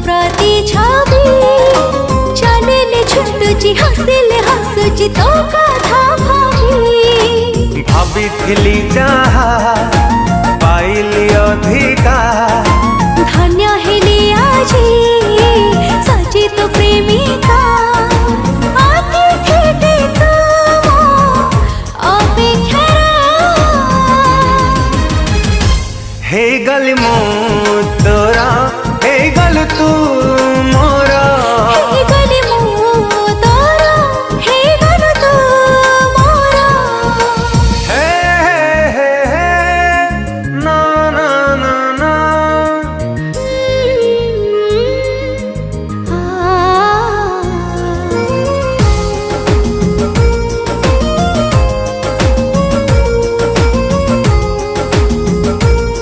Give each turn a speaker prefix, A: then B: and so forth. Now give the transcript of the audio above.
A: प्रति छवि चले छुटुची हसिले हसुची तो कथा भाभी
B: भाभी जहा पाइली अधिका
A: धन्य हेली आजी सची तो प्रेमिका अतिथि तुम अपेक्षार
B: हे गल मो तोरा हे गल तू मो